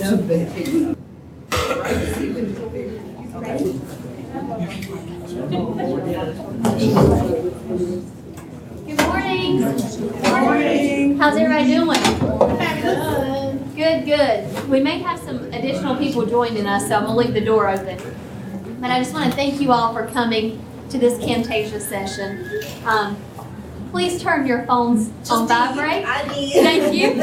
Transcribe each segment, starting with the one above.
Good morning. Good morning. How's everybody doing? Good, good. We may have some additional people joining us, so I'm going to leave the door open. But I just want to thank you all for coming to this Camtasia session. Please turn your phones on vibrate. Thank you.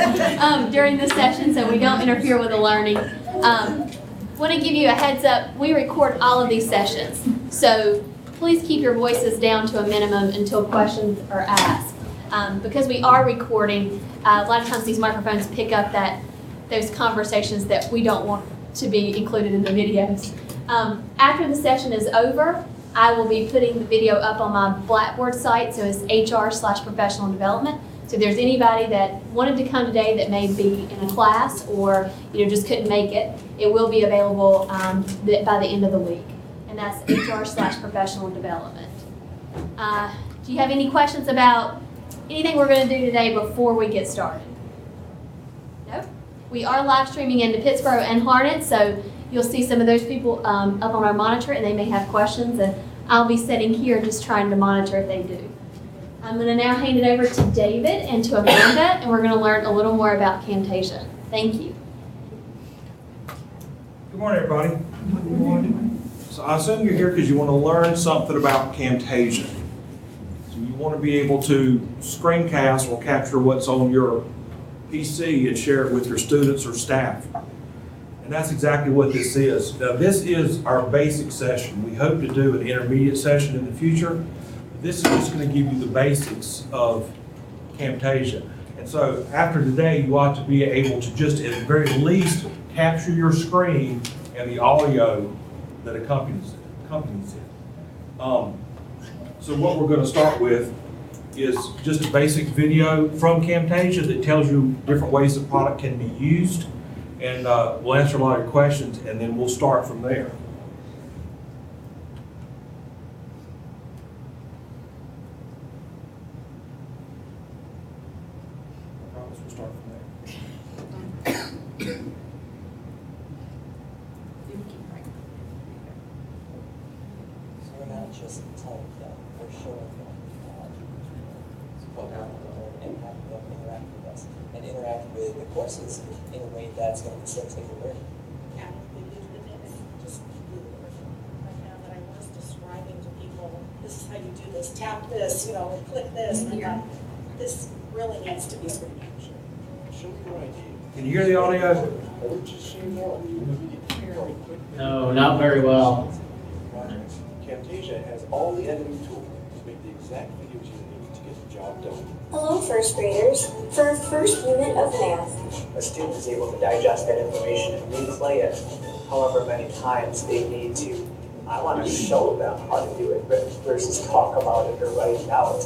During the session so we don't interfere with the learning. Want to give you a heads up, we record all of these sessions. So please keep your voices down to a minimum until questions are asked. Because we are recording, a lot of times these microphones pick up those conversations that we don't want to be included in the videos. After the session is over, I will be putting the video up on my Blackboard site, so it's HR/professional development. So if there's anybody that wanted to come today that may be in a class or just couldn't make it, it will be available by the end of the week. And that's HR/professional development. Do you have any questions about anything we're going to do today before we get started? No? We are live streaming into Pittsburgh and Harnett, so you'll see some of those people up on our monitor, and they may have questions, and I'll be sitting here just trying to monitor if they do. I'm going to now hand it over to David and to Amanda, and we're going to learn a little more about Camtasia. Thank you. Good morning, everybody. Good morning. So I assume you're here because you want to learn something about Camtasia. So you want to be able to screencast or capture what's on your PC and share it with your students or staff. And that's exactly what this is. Now, this is our basic session. We hope to do an intermediate session in the future. This is just going to give you the basics of Camtasia. And so after today, you ought to be able to just at the very least capture your screen and the audio that accompanies it. So what we're going to start with is just a basic video from Camtasia that tells you different ways the product can be used. And we'll answer a lot of your questions, and then we'll start from there. I promise we'll start from there. So we're not just telling them, we're showing them what we're doing and having them interact with us and interact with the courses in a way that's going to facilitate the learning. Yeah, we do the next. Just do the version right now that I was describing to people. This is how you do this. Tap this, and click this. And I thought, this really needs to be screen captured. Show me your ID. Can you hear the audio? Or just show me your ID. No, not very well. Projects. Camtasia has all the editing tools to make the exact videos you need to get the job done. Hello, first graders. For our first unit of math, A student is able to digest that information and replay it however many times they need to. I want to show them how to do it versus talk about it or write it out.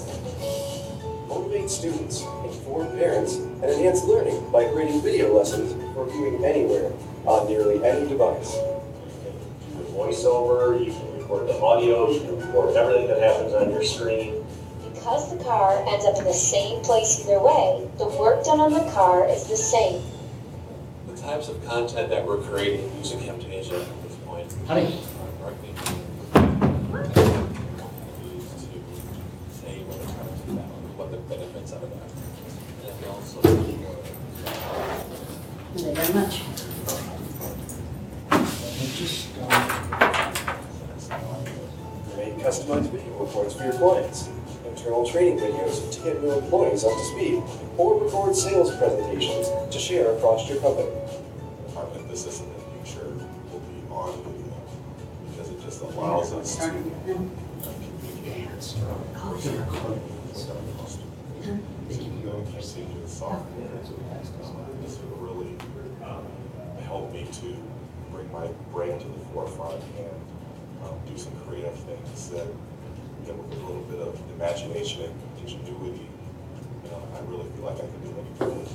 Motivate students, inform parents, and enhance learning by creating video lessons for viewing anywhere on nearly any device. You can do voiceover, you can record the audio, you can record everything that happens on your screen. because the car ends up in the same place either way, the work done on the car is the same. The types of content that we're creating using Camtasia at this point Hi. are being used to say what it's trying to do, what the benefits of that. And then also Thank you very much. Create customized video reports for your clients, internal training videos to get new employees up to speed, or record sales presentations to share across your company. department, this isn't in the future, will be on video because it just allows us to communicate using the software. This will really help me to bring my brain to the forefront and do some creative things that, with a little bit of imagination and ingenuity, I really feel like I can do anything.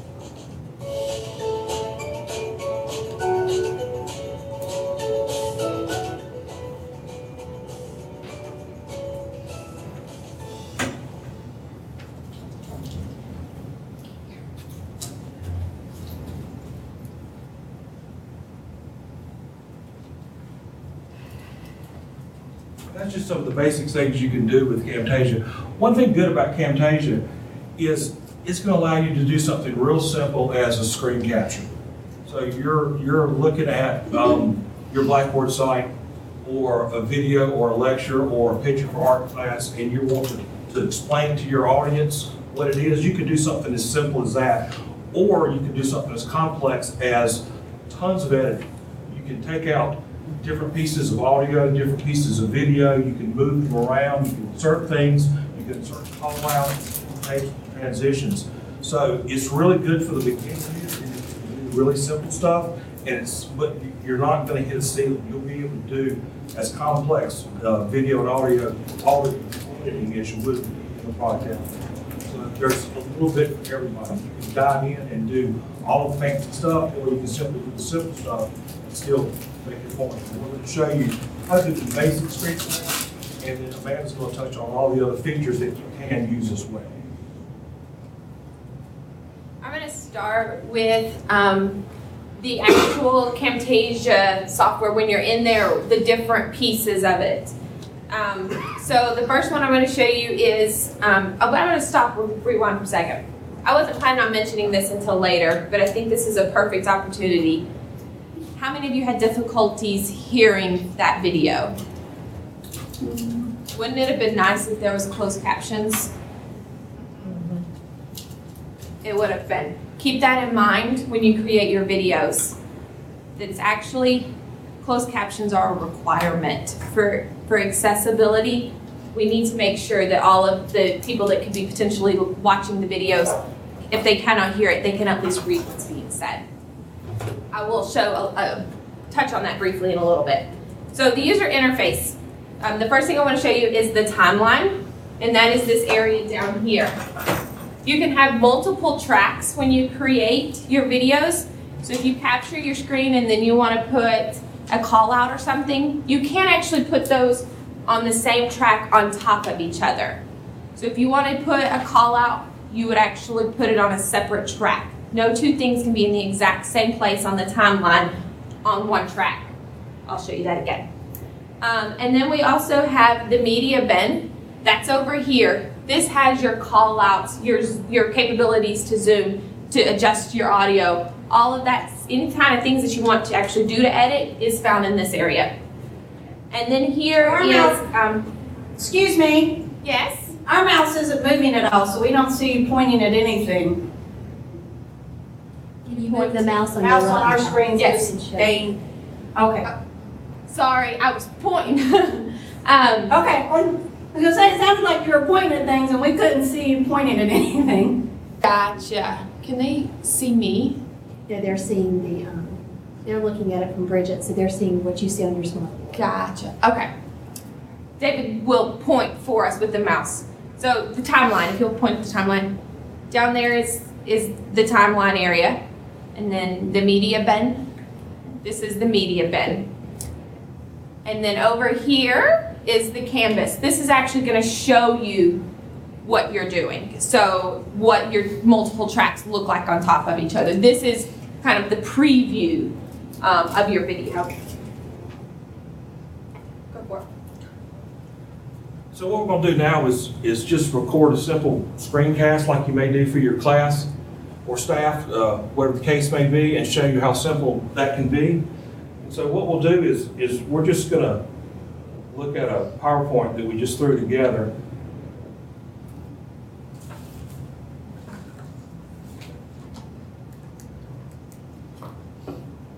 That's just some of the basic things you can do with Camtasia. One thing good about Camtasia is it's going to allow you to do something real simple as a screen capture. So you're looking at your Blackboard site or a video or a lecture or a picture for art class, and you want to explain to your audience what it is. You can do something as simple as that, or you can do something as complex as tons of editing. You can take out different pieces of audio, different pieces of video, you can move them around, you can insert things, you can insert call outs, page transitions. So it's really good for the beginners, really simple stuff, and but you're not going to hit a ceiling. You'll be able to do as complex video and audio editing as you would in the project. So there's a little bit for everybody. You can dive in and do all the fancy stuff, or you can simply do the simple stuff and still make your point. And we're going to show you how to do the basic screen capture, and then Amanda's going to touch on all the other features that you can use as well. I'm going to start with the actual Camtasia software when you're in there, the different pieces of it. So the first one I'm going to show you is, I'm going to stop, rewind for a second. I wasn't planning on mentioning this until later, but I think this is a perfect opportunity. How many of you had difficulties hearing that video? Wouldn't it have been nice if there was closed captions? It would have been. Keep that in mind when you create your videos. It's actually, closed captions are a requirement for accessibility. We need to make sure that all of the people that could be potentially watching the videos, if they cannot hear it, they can at least read what's being said. I will touch on that briefly in a little bit. So the user interface. The first thing I want to show you is the timeline, and that is this area down here. You can have multiple tracks when you create your videos. So if you capture your screen and then you want to put a call out or something, you can actually put those on the same track on top of each other. So if you want to put a call out, you would actually put it on a separate track. No two things can be in the exact same place on the timeline on one track. I'll show you that again. And then we also have the media bin. That's over here. This has your call outs, your capabilities to zoom, to adjust your audio. All of that, any kind of things that you want to actually do to edit is found in this area. And then here is, Excuse me, yes? our mouse isn't moving at all, so we don't see you pointing at anything. Can you move the mouse on Mouse your on our right? screens Yes. is staying. Okay. Sorry, I was pointing. Okay, well, I was going to say, it sounded like you were pointing at things and we couldn't see you pointing at anything. Gotcha. Can they see me? Yeah, they're seeing the, they're looking at it from Bridget, so they're seeing what you see on your smartphone. Gotcha. Okay. David will point for us with the mouse. So the timeline, if you'll point to the timeline, down there is the timeline area, and then the media bin. This is the media bin. And then over here is the canvas. This is actually going to show you what you're doing. So what your multiple tracks look like on top of each other. This is kind of the preview of your video. Go for it. So what we're going to do now is just record a simple screencast like you may do for your class or staff, whatever the case may be, and show you how simple that can be. And so what we'll do is we're just going to look at a PowerPoint that we just threw together.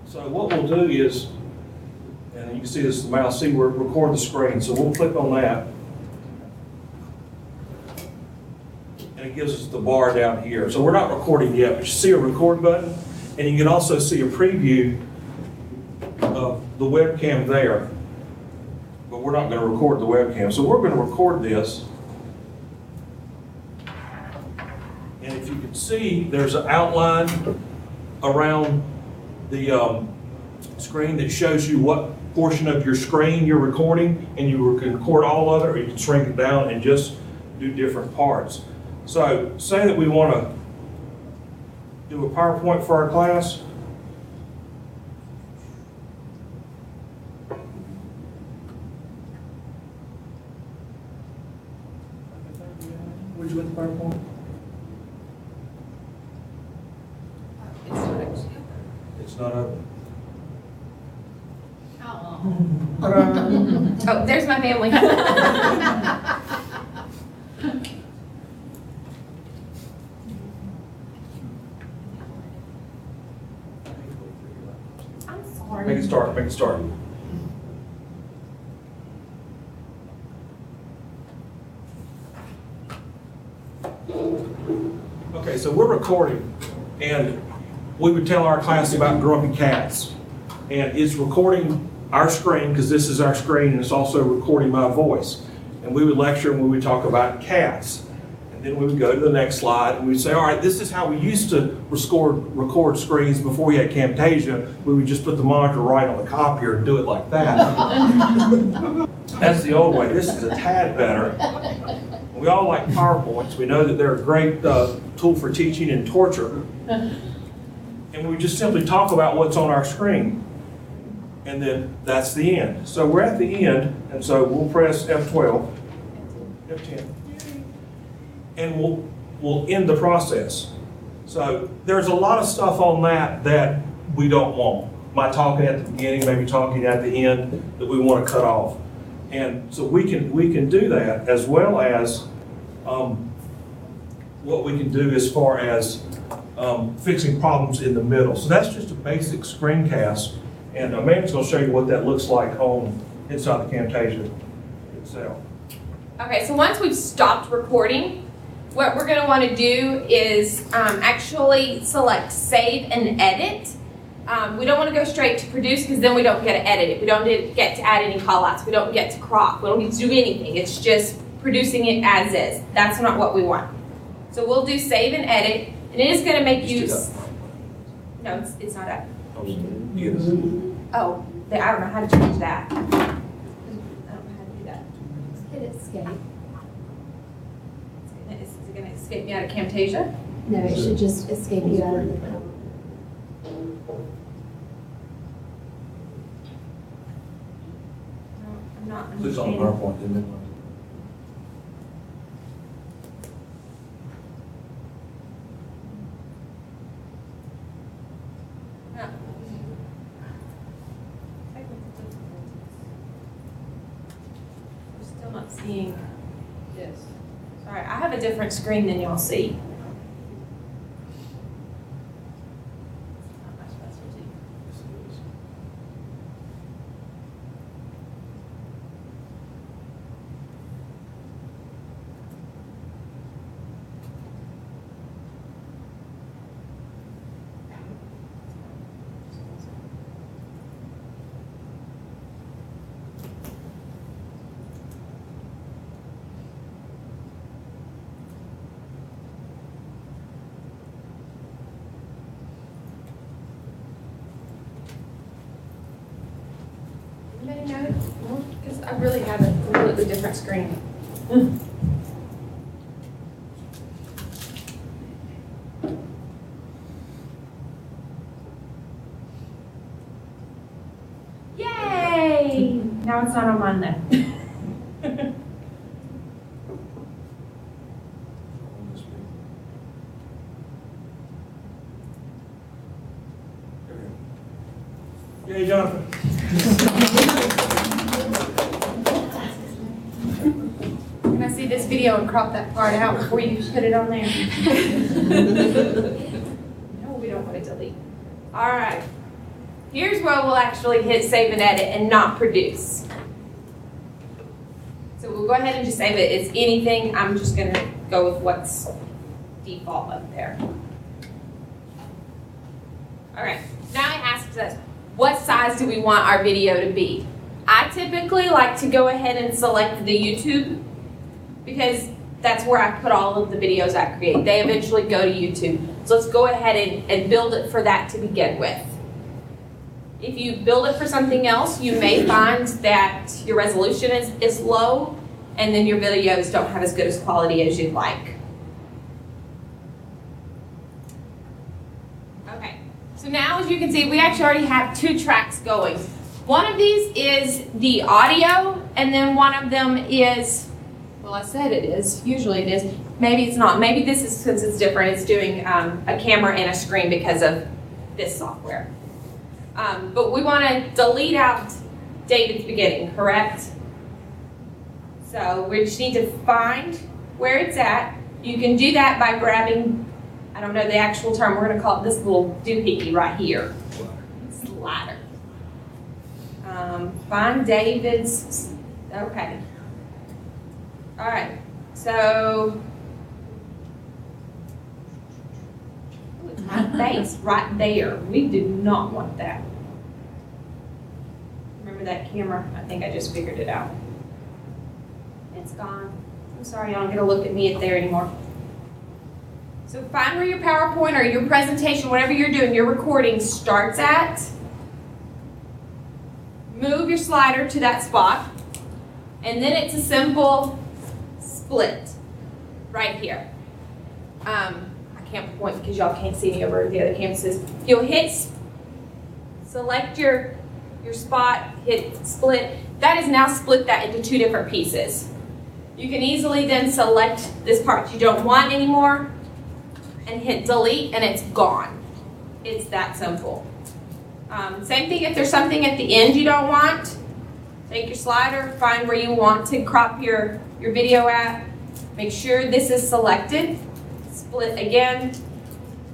So what we'll do is, and you can see this, the mouse, see we're recording the screen, so we'll click on that. And it gives us the bar down here. So we're not recording yet, but you see a record button, and you can also see a preview of the webcam there. But we're not going to record the webcam. So we're going to record this. And if you can see, there's an outline around the screen that shows you what portion of your screen you're recording, and you can record all of it, or you can shrink it down and just do different parts. So say that we want to do a PowerPoint for our class. PowerPoint? It's not open. Oh, there's my family. I'm sorry. Make it start, make it start. Okay, so we're recording, and we would tell our class about grumpy cats. And it's recording our screen, because this is our screen, and it's also recording my voice. And we would lecture and we would talk about cats. And then we would go to the next slide, and we'd say, all right, this is how we used to record screens before we had Camtasia. We would just put the monitor right on the copier and do it like that. That's the old way. This is a tad better. We all like PowerPoints. We know that they're a great tool for teaching and torture. And we just simply talk about what's on our screen. And then that's the end. So we're at the end, and so we'll press F12, F10, and we'll end the process. So there's a lot of stuff on that we don't want. My talking at the beginning, maybe talking at the end, that we want to cut off. And so we can do that, as well as what we can do as far as fixing problems in the middle. So that's just a basic screencast, and Amanda's going to show you what that looks like inside the Camtasia itself. Okay, so once we've stopped recording, what we're going to want to do is actually select Save and Edit. We don't want to go straight to Produce, because then we don't get to edit it. We don't get to add any callouts. We don't get to crop. We don't get to do anything. It's just producing it as is. That's not what we want. So we'll do Save and Edit, and it is going to make you... No, it's not up. Oh, I don't know how to change that. I don't know how to do that. Hit escape. Is it going to escape me out of Camtasia? No, it should just escape you out of the middle. I'm not Click on understanding. PowerPoint, and then No. We're still not seeing this. Sorry, I have a different screen than y'all see. Not my specialty. Anybody know? Because I really have a completely different screen. Yay! Now it's not on mine then. Yay, Jonathan. Can I see this video and crop that part out before you put it on there? No, we don't want to delete. All right. Here's where we'll actually hit Save and Edit and not Produce. So we'll go ahead and just save it. It's anything. I'm just going to go with what's default up there. All right. Now it asks us, what size do we want our video to be? I typically like to go ahead and select the YouTube, because that's where I put all of the videos I create. They eventually go to YouTube. So let's go ahead and build it for that to begin with. If you build it for something else, you may find that your resolution is low, and then your videos don't have as good as quality as you'd like. Okay, so now as you can see, we actually already have 2 tracks going. One of these is the audio, and then one of them is Well, I said it is. Usually it is. Maybe it's not. Maybe this is, since it's different, it's doing a camera and a screen because of this software. But we want to delete out David's beginning, correct? So we just need to find where it's at. You can do that by grabbing, I don't know the actual term, we're going to call it this little doohickey right here. Slider. Find David's, okay. All right, so, look, my face right there. We do not want that. Remember that camera? I think I just figured it out. It's gone. I'm sorry, y'all don't get to look at me at there anymore. So find where your PowerPoint or your presentation, whatever you're doing, your recording starts at. Move your slider to that spot. And then it's a simple split right here. I can't point because y'all can't see me over the other campuses. You'll hit, select your spot, hit split. That is now split that into two different pieces. You can easily then select this part you don't want anymore and hit delete and it's gone. It's that simple. Same thing if there's something at the end you don't want. Take your slider, find where you want to crop your video at. Make sure this is selected. Split again,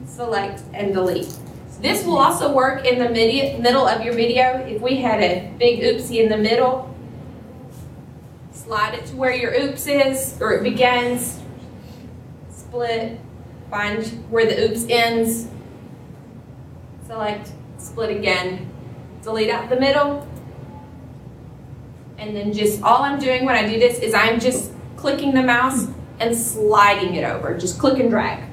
select and delete. This will also work in the middle of your video. If we had a big oopsie in the middle, slide it to where your oops is, or it begins, split, find where the oops ends, select, split again, delete out the middle, and then just all I'm doing when I do this is I'm just clicking the mouse and sliding it over. Just click and drag.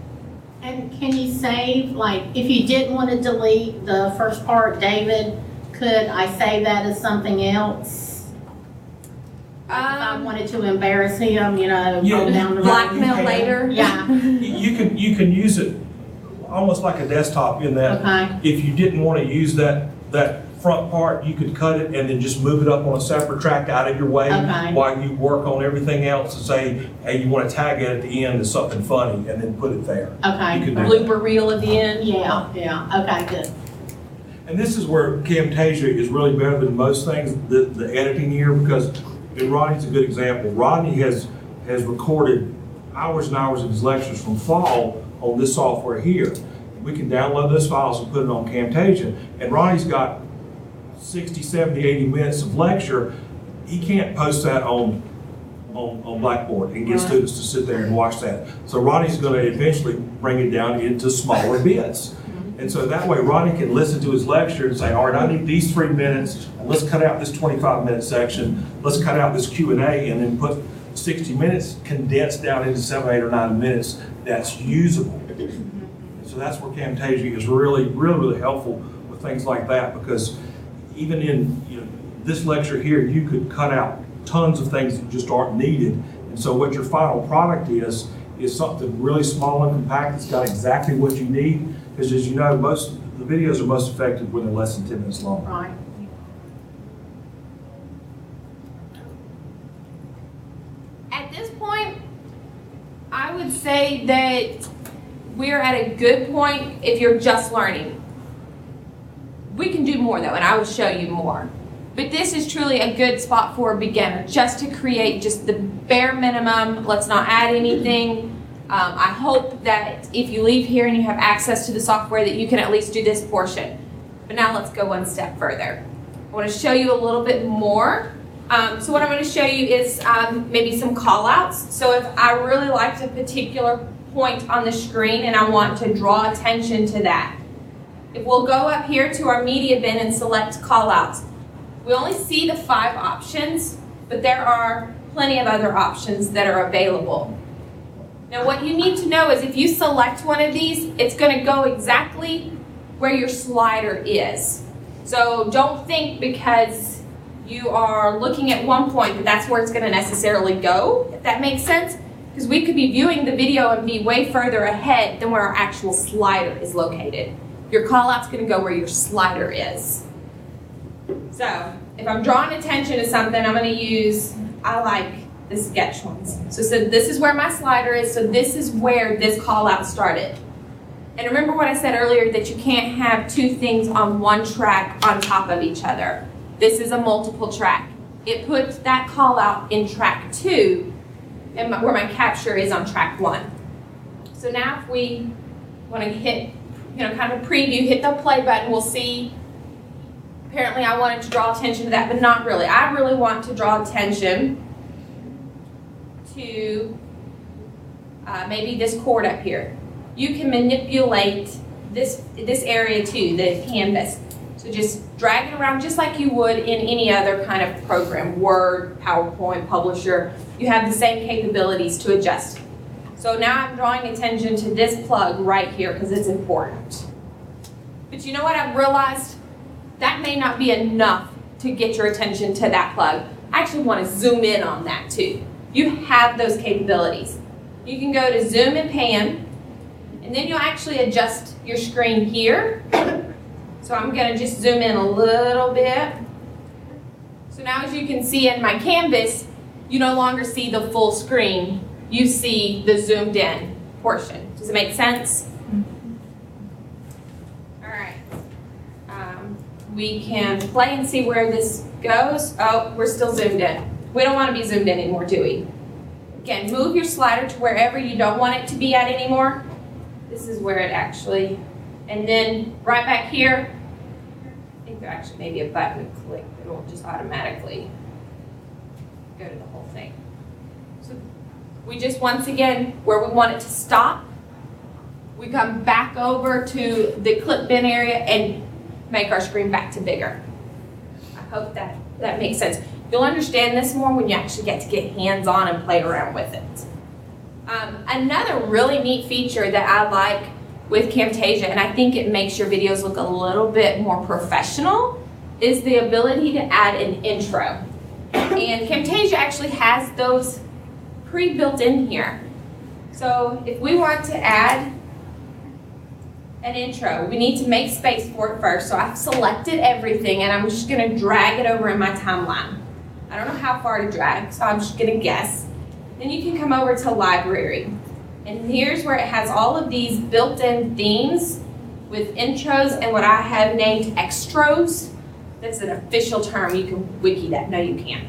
And can you save, like, if you didn't want to delete the first part, David, could I save that as something else? If I wanted to embarrass him, you know, Yeah, down the road. Blackmail later. Yeah. You can use it almost like a desktop in that. Okay. If you didn't want to use that front part, you could cut it and then just move it up on a separate track out of your way Okay. while you work on everything else and say, hey, you want to tag it at the end as something funny and then put it there. Okay. You can do Blooper reel at the end. Yeah. Okay, good. And this is where Camtasia is really better than most things, the editing here, because and Rodney's a good example. Rodney has recorded hours and hours of his lectures from fall on this software here. We can download those files and put it on Camtasia. And Rodney's got 60, 70, 80 minutes of lecture. He can't post that on Blackboard and get students to sit there and watch that. So Rodney's going to eventually bring it down into smaller bits. And so that way Rodney can listen to his lecture and say, all right, I need these 3 minutes. Let's cut out this 25-minute section. Let's cut out this Q&A and then put 60 minutes condensed down into 7, 8, or 9 minutes that's usable. And so that's where Camtasia is really helpful with things like that, because even in this lecture here, you could cut out tons of things that just aren't needed. And so what your final product is something really small and compact that's got exactly what you need. Because as you know, most the videos are most effective when they're less than 10 minutes long. Right. At this point, I would say that we're at a good point if you're just learning. We can do more though, and I will show you more. But this is truly a good spot for a beginner, just to create just the bare minimum. Let's not add anything. I hope that if you leave here and you have access to the software that you can at least do this portion. But now let's go one step further. I want to show you a little bit more. So what I'm going to show you is maybe some call outs. So if I really liked a particular point on the screen and I want to draw attention to that, if we'll go up here to our media bin and select call outs, we only see the 5 options, but there are plenty of other options that are available. Now what you need to know is if you select one of these, it's going to go exactly where your slider is. So don't think because you are looking at one point that that's where it's going to necessarily go, if that makes sense. Because we could be viewing the video and be way further ahead than where our actual slider is located. Your call out's going to go where your slider is. So if I'm drawing attention to something, I'm going to use, I like the sketch ones. So this is where my slider is, so this is where this call out started. And remember what I said earlier, that you can't have two things on one track on top of each other. This is a multiple track. It puts that call out in track 2, and where my capture is on track 1. So now if we want to hit, kind of preview, hit the play button, we'll see. Apparently I wanted to draw attention to that, but not really. I really want to draw attention to maybe this chord up here. You can manipulate this area too, the canvas. So just drag it around just like you would in any other kind of program, Word, PowerPoint, Publisher. You have the same capabilities to adjust. So now I'm drawing attention to this plug right here because it's important. But you know what I've realized? That may not be enough to get your attention to that plug. I actually want to zoom in on that too. You have those capabilities. You can go to zoom and pan, and then you'll actually adjust your screen here. So I'm going to just zoom in a little bit. So now as you can see in my canvas, you no longer see the full screen. You see the zoomed in portion. Does it make sense? All right. We can play and see where this goes. Oh, we're still zoomed in. We don't want to be zoomed in anymore, do we? Again, move your slider to wherever you don't want it to be at anymore. This is where it actually, and then right back here, I think there actually may be a button to click that will just automatically go to the whole thing. So we just, once again, where we want it to stop, we come back over to the clip bin area and make our screen back to bigger. I hope that makes sense. You'll understand this more when you actually get to get hands-on and play around with it. Another really neat feature that I like with Camtasia, and I think it makes your videos look a little bit more professional, is the ability to add an intro. And Camtasia actually has those pre-built in here. So if we want to add an intro, we need to make space for it first. So I've selected everything and I'm just going to drag it over in my timeline. I don't know how far to drag, so I'm just going to guess. Then you can come over to library. And here's where it has all of these built-in themes with intros and what I have named extros. That's an official term. You can wiki that. No, you can't.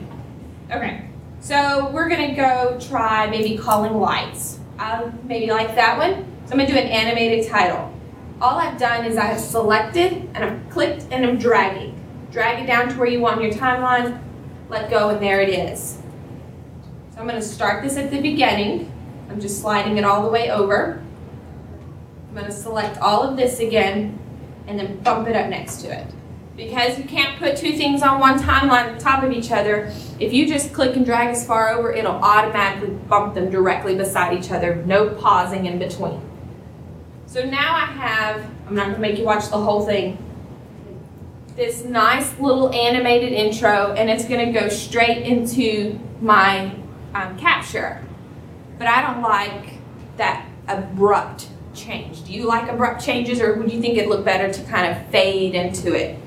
Okay, so we're going to go try maybe calling lights. I maybe like that one. So I'm going to do an animated title. All I've done is I have selected and I've clicked and I'm dragging. Drag it down to where you want your timeline, let go, and there it is. So I'm going to start this at the beginning. I'm just sliding it all the way over. I'm going to select all of this again and then bump it up next to it. Because you can't put two things on one timeline on top of each other, if you just click and drag as far over, it'll automatically bump them directly beside each other, no pausing in between. So now I have, I'm not going to make you watch the whole thing, this nice little animated intro, and it's going to go straight into my capture. But I don't like that abrupt change. Do you like abrupt changes, or would you think it'd look better to kind of fade into it?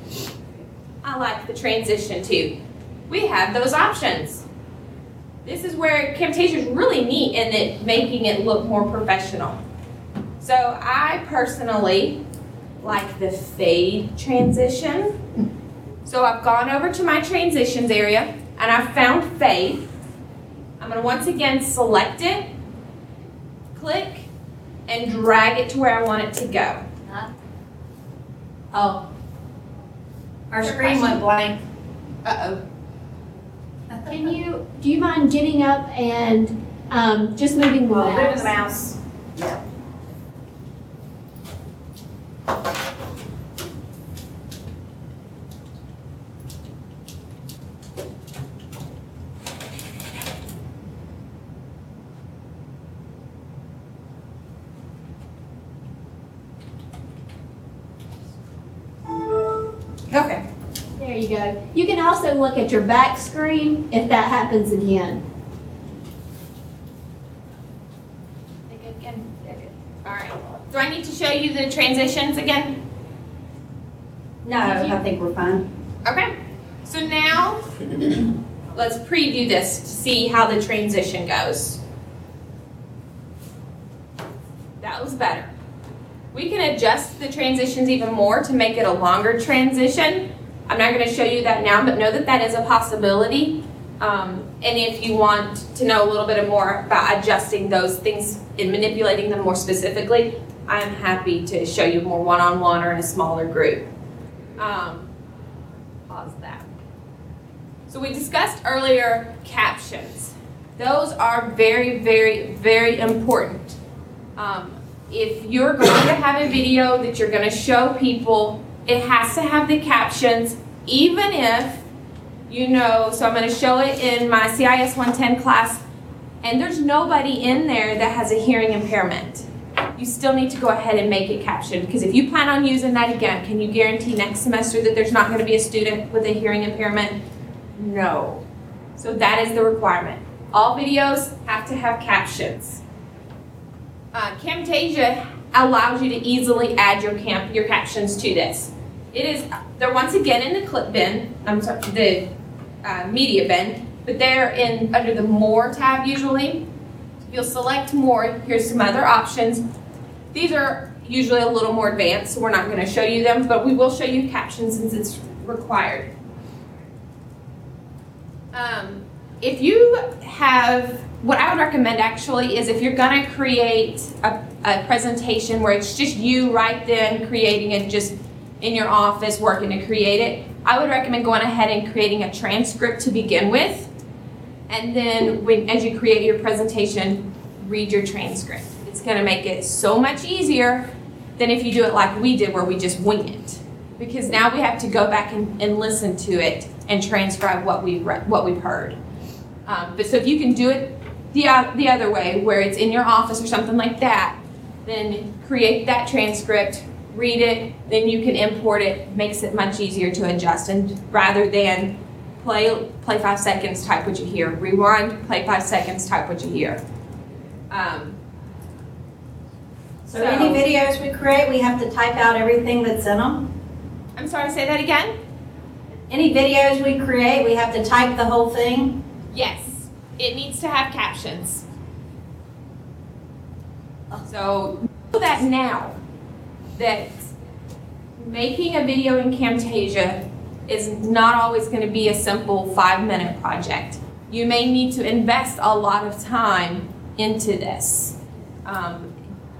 I like the transition too. We have those options. This is where Camtasia is really neat in it, making it look more professional. So I personally like the fade transition. So I've gone over to my transitions area and I've found fade. I'm going to once again select it, click, and drag it to where I want it to go. Oh. Our screen went blank. Uh-oh. Do you mind getting up and just moving the mouse? Moving the mouse. Yeah. Okay. There you go. You can also look at your back screen if that happens again. All right. Do I need to show you the transitions again? No, I think we're fine. Okay. So now let's preview this to see how the transition goes. That was better. We can adjust the transitions even more to make it a longer transition. I'm not going to show you that now, but know that that is a possibility. And if you want to know a little bit more about adjusting those things and manipulating them more specifically, I'm happy to show you more one-on-one or in a smaller group. Pause that. So we discussed earlier captions. Those are very, very, very important. If you're going to have a video that you're going to show people, it has to have the captions, even if you know, so I'm going to show it in my CIS 110 class, and there's nobody in there that has a hearing impairment. You still need to go ahead and make it captioned, because if you plan on using that again, can you guarantee next semester that there's not going to be a student with a hearing impairment? No. So that is the requirement. All videos have to have captions. Camtasia allows you to easily add your captions to this. They're once again in the clip bin, the media bin, but they're under the More tab usually. If you'll select More, here's some other options. These are usually a little more advanced, so we're not going to show you them, but we will show you captions since it's required. If you have, what I would recommend actually is if you're going to create a presentation where it's just you right then creating it just in your office working to create it, I would recommend going ahead and creating a transcript to begin with, and then as you create your presentation, read your transcript. It's going to make it so much easier than if you do it like we did where we just wing it, because now we have to go back and listen to it and transcribe what we've heard. But so if you can do it the other way, where it's in your office or something like that, then create that transcript, read it, then you can import it. Makes it much easier to adjust, and rather than play 5 seconds, type what you hear, rewind, play 5 seconds, type what you hear. So any videos we create, we have to type out everything that's in them? I'm sorry, say that again? Any videos we create, we have to type the whole thing? Yes, it needs to have captions. So know that now, that making a video in Camtasia is not always going to be a simple 5-minute project. You may need to invest a lot of time into this.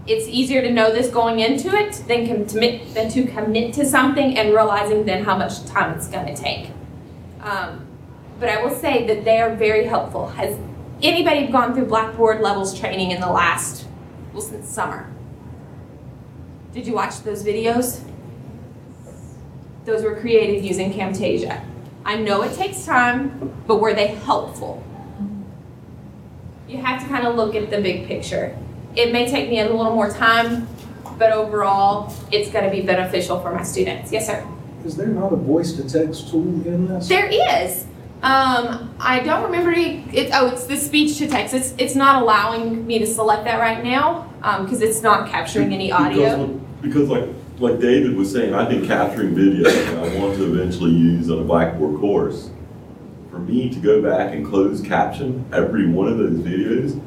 It's easier to know this going into it than to commit to something and realizing then how much time it's going to take. But I will say that they are very helpful. Has anybody gone through Blackboard levels training in the last, well, since summer? Did you watch those videos? Those were created using Camtasia. I know it takes time, but were they helpful? You have to kind of look at the big picture. It may take me a little more time, but overall, it's going to be beneficial for my students. Yes, sir? Is there not a voice-to-text tool in this? There is. I don't remember it's the speech-to-text. It's not allowing me to select that right now because it's not capturing any audio. Because like David was saying, I've been capturing video that I want to eventually use on a Blackboard course. For me to go back and close caption every one of those videos,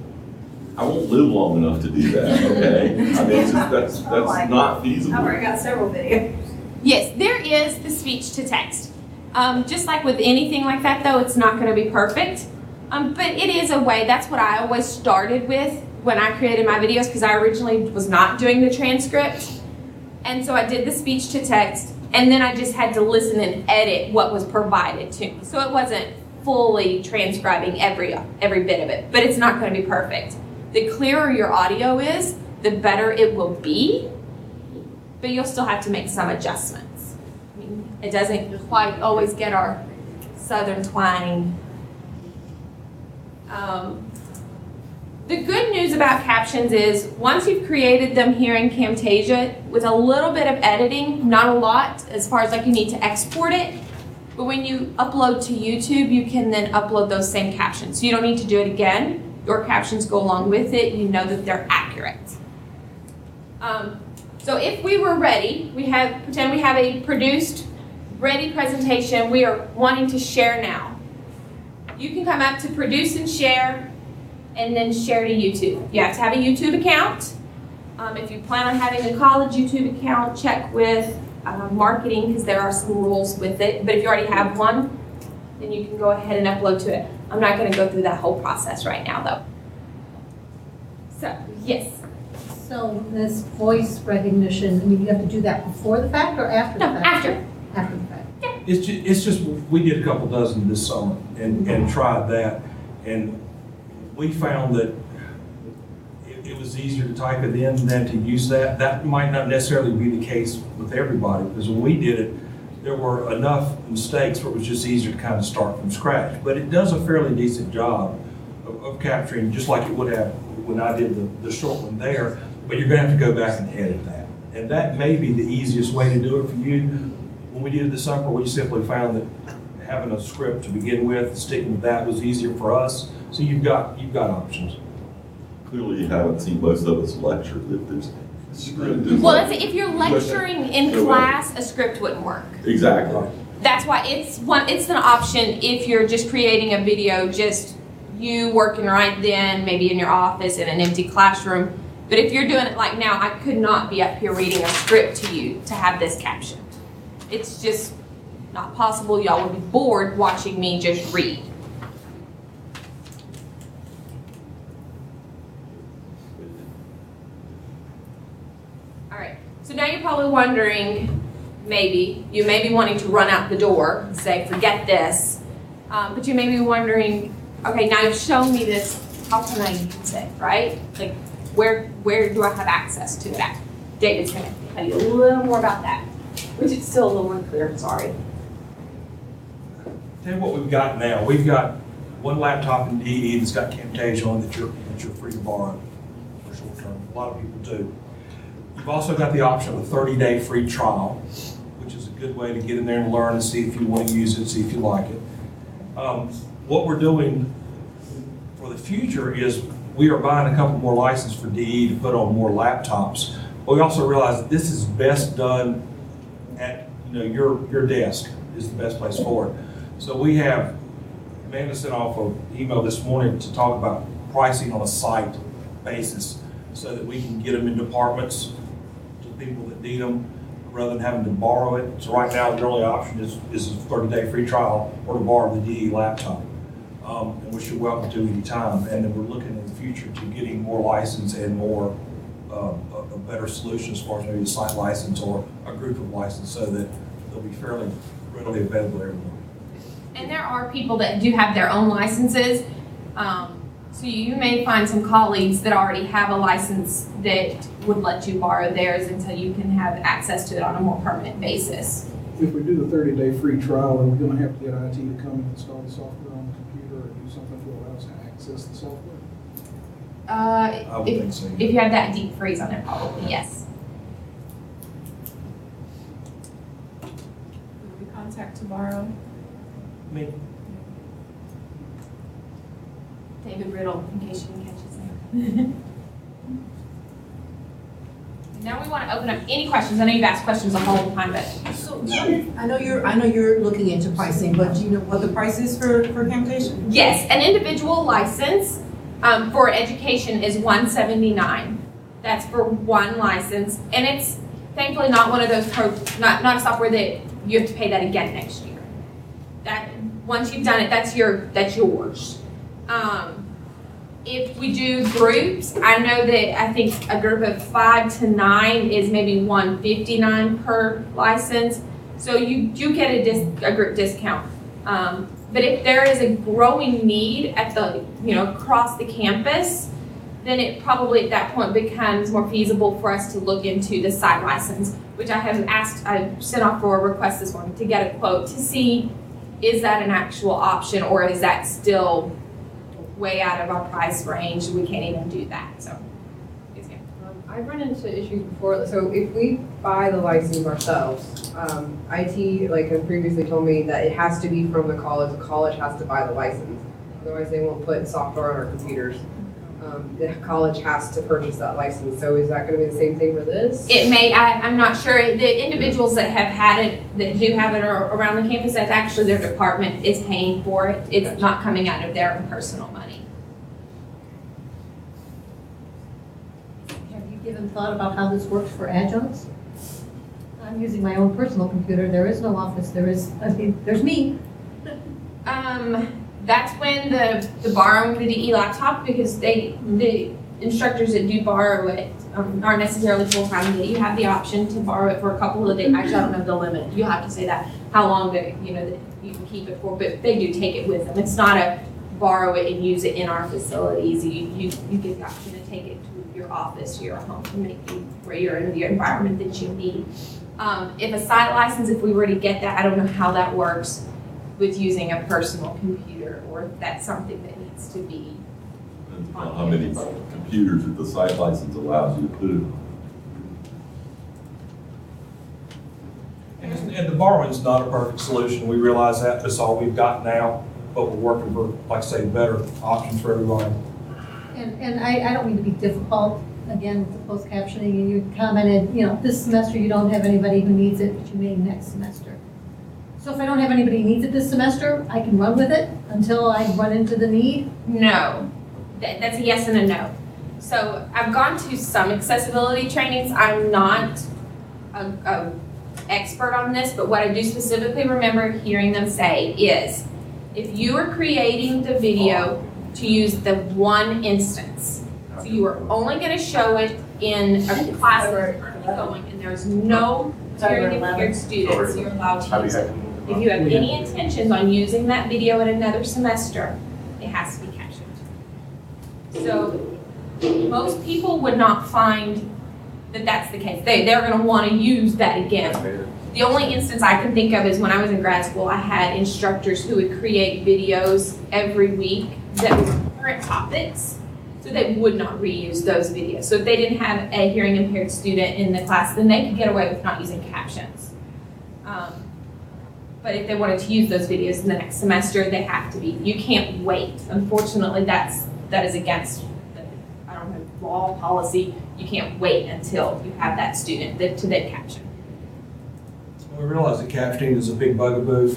I won't live long enough to do that, okay? I mean, it's just, that's not feasible. I've already got several videos. Yes, there is the speech-to-text. Just like with anything like that, though, it's not going to be perfect. But it is a way. That's what I always started with when I created my videos, because I originally was not doing the transcript. And so I did the speech-to-text, and then I just had to listen and edit what was provided to me. So it wasn't fully transcribing every bit of it, but it's not going to be perfect. The clearer your audio is, the better it will be, but you'll still have to make some adjustments. I mean, it doesn't quite always get our southern twang. The good news about captions is once you've created them here in Camtasia, with a little bit of editing, not a lot, as far as like you need to export it, but when you upload to YouTube, you can then upload those same captions. So you don't need to do it again. Your captions go along with it. You know that they're accurate. So if we were ready, pretend we have a produced, ready presentation we are wanting to share now. You can come up to produce and share, and then share to YouTube. You have to have a YouTube account. If you plan on having a college YouTube account, check with marketing, because there are some rules with it. But if you already have one, then you can go ahead and upload to it. I'm not going to go through that whole process right now, though. So, yes. So this voice recognition, I mean, you have to do that before the fact or after the No, fact? after. After the fact. It's just, we did a couple dozen this summer and tried that. And we found that it was easier to type it in than to use that. That might not necessarily be the case with everybody, because when we did it, there were enough mistakes where it was just easier to kind of start from scratch. But it does a fairly decent job of capturing, just like it would have when I did the short one there, but you're gonna have to go back and edit that. And that may be the easiest way to do it for you. When we did it this summer, we simply found that having a script to begin with, sticking with that was easier for us. So you've got options. Clearly, you haven't seen most of us lecture that there's a script. Well, if you're lecturing in class, a script wouldn't work. Exactly. That's why it's an option if you're just creating a video, just you working right then, maybe in your office in an empty classroom. But if you're doing it like now, I could not be up here reading a script to you to have this captioned. It's just not possible. Y'all would be bored watching me just read. All right, so now you're probably wondering, you may be wanting to run out the door and say, forget this. But you may be wondering, okay, now you've shown me this, how can I use it, right? Like, where do I have access to it at? David's gonna tell you a little more about that, which is still a little unclear, sorry. Tell you what we've got now. We've got one laptop in DE that's got Camtasia on that you're free to borrow for short term. A lot of people do. You've also got the option of a 30-day free trial, which is a good way to get in there and learn and see if you want to use it, see if you like it. What we're doing for the future is we are buying a couple more licenses for DE to put on more laptops. But we also realize that this is best done at your desk is the best place for it. So we have, Amanda sent off an email this morning to talk about pricing on a site basis so that we can get them in departments to people that need them rather than having to borrow it. So right now, the only option is a 30-day free trial or to borrow the DE laptop, and which you're welcome to any time. And then we're looking in the future to getting more license and more a better solution as far as maybe a site license or a group of license so that they'll be fairly readily available everywhere. And there are people that do have their own licenses. So you may find some colleagues that already have a license that would let you borrow theirs until you can have access to it on a more permanent basis. If we do the 30-day free trial, are we going to have to get IT to come and install the software on the computer or do something to allow us to access the software? I would think so. If you have that deep freeze on it, probably, yes. We contact tomorrow. Me. David Riddle, in case you didn't catch his name. Now we want to open up any questions. I know you've asked questions the whole time, but. So I know you're looking into pricing, but do you know what the price is for Camtasia? Yes, an individual license for education is $179. That's for one license, and it's thankfully not one of those not a software that you have to pay that again next year. That once you've done it, that's yours. If we do groups, I know that I think a group of 5 to 9 is maybe $159 per license. So you do get a group discount. But if there is a growing need at the across the campus, then it probably at that point becomes more feasible for us to look into the site license, which I sent off for a request this morning to get a quote to see is that an actual option or is that still way out of our price range? We can't even do that. So, I've run into issues before. So if we buy the license ourselves, IT had previously told me that it has to be from the college. The college has to buy the license. Otherwise, they won't put software on our computers. the college has to purchase that license. So is that gonna be the same thing for this? It may, I'm not sure. The individuals that have had it, that do have it around the campus, that's actually their department is paying for it. It's not coming out of their own personal money. Have you given thought about how this works for adjuncts? I'm using my own personal computer. There is no office. There's me. That's when the borrowing the DE laptop, because the instructors that do borrow it aren't necessarily full-time. You have the option to borrow it for a couple of days. Actually, I don't know the limit. You'll have to say that, how long that you can keep it for, but they do take it with them. It's not a borrow it and use it in our facilities. You get the option to take it to your office, your home, to make you where you're in the environment that you need. If a site license, if we were to get that, I don't know how that works with using a personal computer, or if that's something that needs to be. Depends on how many computers that the site license allows you to put it on. And the borrowing's not a perfect solution. We realize that. That's all we've got now, but we're working for, like I say, better options for everybody. And I don't mean to be difficult, again, with the closed captioning, and you commented, this semester you don't have anybody who needs it, but you may next semester. So if I don't have anybody who needs it this semester, I can run with it until I run into the need? No, that's a yes and a no. So I've gone to some accessibility trainings. I'm not a expert on this, but what I do specifically remember hearing them say is, if you are creating the video to use the one instance, so you are only going to show it in a class that's going, and there's no hearing impaired students, you're allowed to use it. If you have any intentions on using that video in another semester, it has to be captioned. So most people would not find that that's the case. They're going to want to use that again. The only instance I can think of is when I was in grad school, I had instructors who would create videos every week that were current topics, so they would not reuse those videos. So if they didn't have a hearing impaired student in the class, then they could get away with not using captions. But if they wanted to use those videos in the next semester, they have to be. You can't wait. Unfortunately, that is against the law policy. You can't wait until you have that student to then caption. We realize that captioning is a big bugaboo.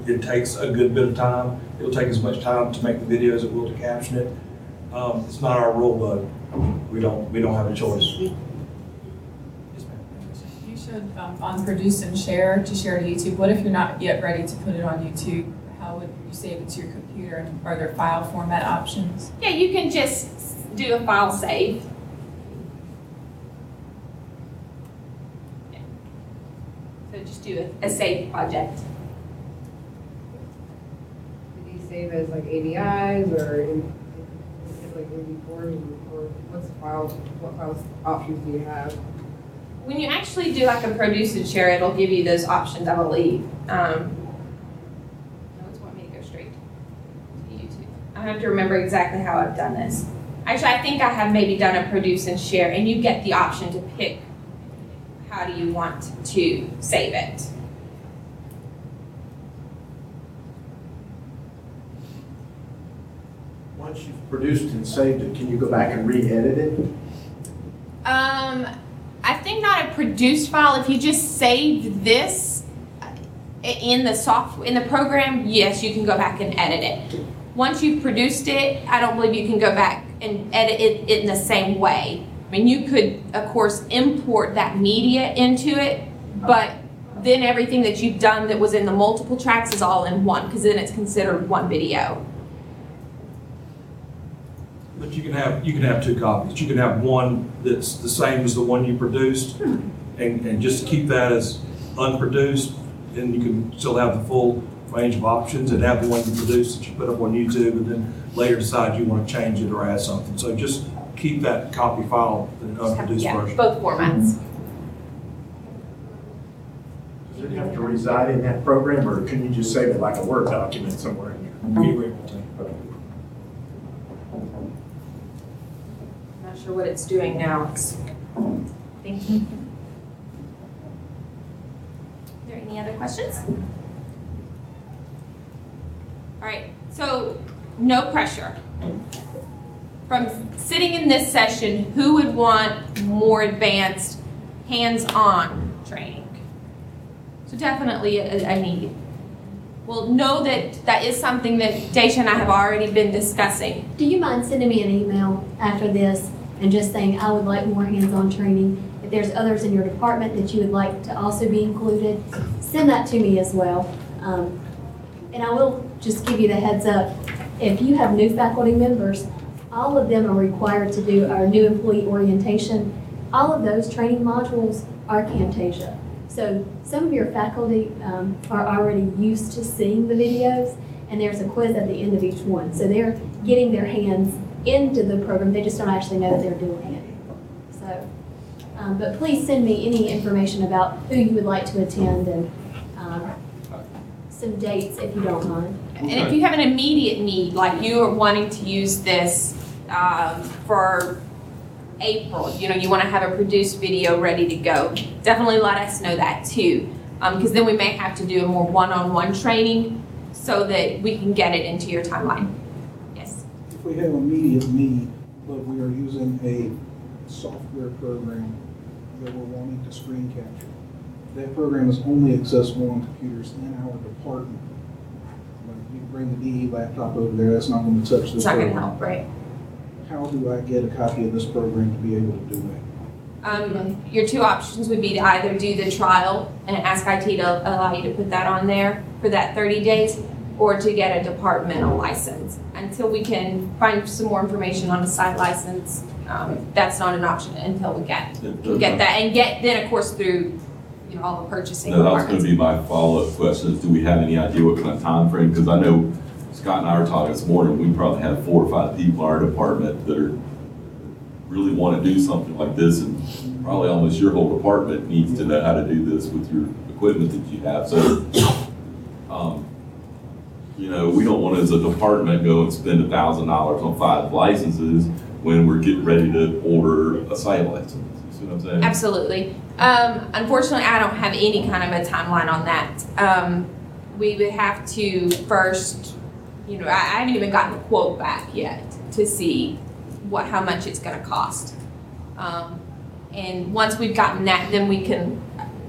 It takes a good bit of time. It'll take as much time to make the video as it will to caption it. It's not our rule book. We don't have a choice. You should on produce and share to share to YouTube. What if you're not yet ready to put it on YouTube? How would you save it to your computer? And are there file format options? Yeah, you can just do a file save. Yeah. So just do a save project. Do you save as like AVIs or in like MP4s, or what's the files? What files options do you have? When you actually do like a produce and share, it'll give you those options, I believe. No, it's wanting me to go straight to YouTube. I have to remember exactly how I've done this. Actually, I think I have maybe done a produce and share, and you get the option to pick how do you want to save it. Once you've produced and saved it, can you go back and re-edit it? I think not a produced file. If you just saved this in the program, yes, you can go back and edit it. Once you've produced it, I don't believe you can go back and edit it in the same way. I mean, you could, of course, import that media into it, but then everything that you've done that was in the multiple tracks is all in one, because then it's considered one video. But you can have two copies. You can have one that's the same as the one you produced, and just keep that as unproduced. Then you can still have the full range of options, and have the one you produced that you put up on YouTube, and then later decide you want to change it or add something. So just keep that copy file in an unproduced version. Both formats. Does it have to reside in that program, or can you just save it like a Word document somewhere in here? You're able to. Okay. Not sure what it's doing now. Thank you. Are there any other questions? All right, so no pressure. from sitting in this session, who would want more advanced, hands-on training? So definitely a need. Well, know that that is something that Daisha and I have already been discussing. Do you mind sending me an email after this and just saying, I would like more hands-on training? If there's others in your department that you would like to also be included, send that to me as well. And I will just give you the heads up. If you have new faculty members, all of them are required to do our new employee orientation. All of those training modules are Camtasia. So some of your faculty are already used to seeing the videos, and there's a quiz at the end of each one. So they're getting their hands into the program. They just don't actually know that they're doing it. So, but please send me any information about who you would like to attend and some dates if you don't mind. And if you have an immediate need, like you are wanting to use this for April, you want to have a produced video ready to go, definitely let us know that too. Because then we may have to do a more one-on-one training so that we can get it into your timeline. Yes? If we have immediate need, but we are using a software program that we're wanting to screen capture, that program is only accessible on computers in our department. Like, you can bring the DE laptop over there, that's not going to touch this It's not going to program. help, right? How do I get a copy of this program to be able to do that? Your two options would be to either do the trial and ask IT to allow you to put that on there for that 30 days, or to get a departmental license. Until we can find some more information on a site license, that's not an option until we get that, and then of course through all the purchasing. No, that was going to be my follow-up question. Is do we have any idea what kind of time frame? Because I know Scott and I were talking this morning. We probably have 4 or 5 people in our department that really want to do something like this, and probably almost your whole department needs to know how to do this with your equipment that you have. So, we don't want to, as a department, go and spend $1,000 on 5 licenses when we're getting ready to order a site license. You see what I'm saying? Absolutely. Unfortunately, I don't have any kind of a timeline on that. We would have to first, I haven't even gotten the quote back yet to see how much it's going to cost. And once we've gotten that, then we can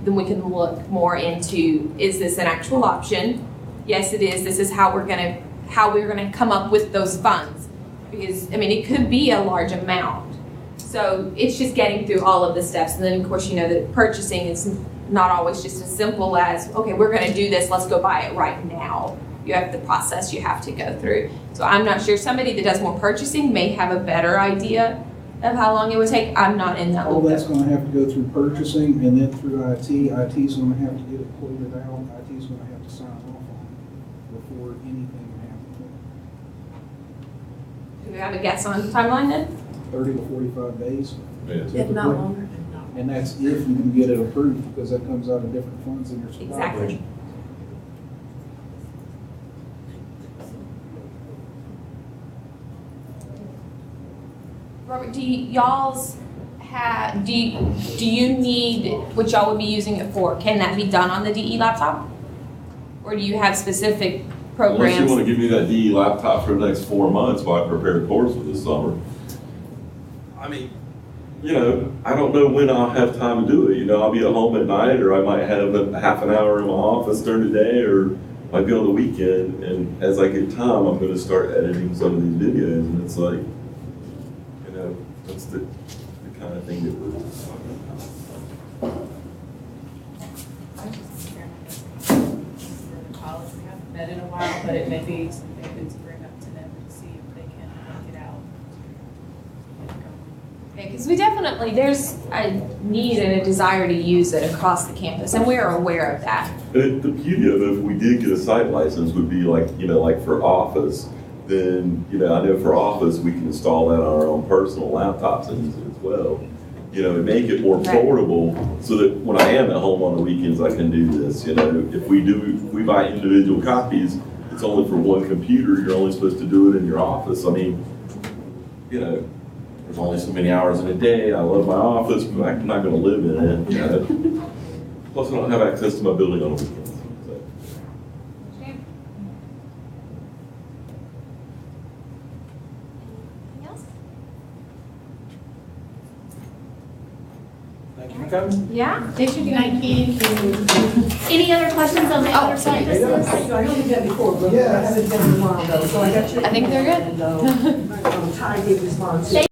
look more into, is this an actual option? Yes, it is. This is how we're going to come up with those funds, because it could be a large amount. So it's just getting through all of the steps. And then of course, that purchasing is not always just as simple as, okay, we're going to do this, let's go buy it right now. You have the process you have to go through. So I'm not sure. Somebody that does more purchasing may have a better idea of how long it would take. I'm not in that. All that's going to have to go through purchasing and then through IT. IT's going to have to get it quoted out. IT's going to have to sign off on it before anything can happen. Do we have a guess on timeline then? 30 to 45 days. Yeah. If not longer. And that's if you can get it approved, because that comes out of different funds in your supply Exactly. budget. Robert, do you need what y'all would be using it for? Can that be done on the DE laptop? Or do you have specific programs? Unless you want to give me that DE laptop for the next 4 months while I prepare a course for this summer. I don't know when I'll have time to do it. I'll be at home at night, or I might have a half an hour in my office during the day, or might be on the weekend. And as I get time, I'm going to start editing some of these videos. And it's like, that's the kind of thing that we're talking about. I just for the college, we haven't met in a while, but it may be something good to bring up to them to see if they can work it out. Because there's a need and a desire to use it across the campus, and we're aware of that. And the beauty of it, if we did get a site license, would be like for Office, then, I know for Office, we can install that on our own personal laptops and use it as well. And make it more portable so that when I am at home on the weekends, I can do this. If we buy individual copies, it's only for one computer. You're only supposed to do it in your office. There's only so many hours in a day. I love my office, but I'm not going to live in it. Plus, I don't have access to my building on the weekends. So. Anything else? Okay. Yeah. Thank you. Any other questions on the other campuses? I know you did before, but I haven't done it in a while though, so I got your. I think they're good. And, Ty gave response.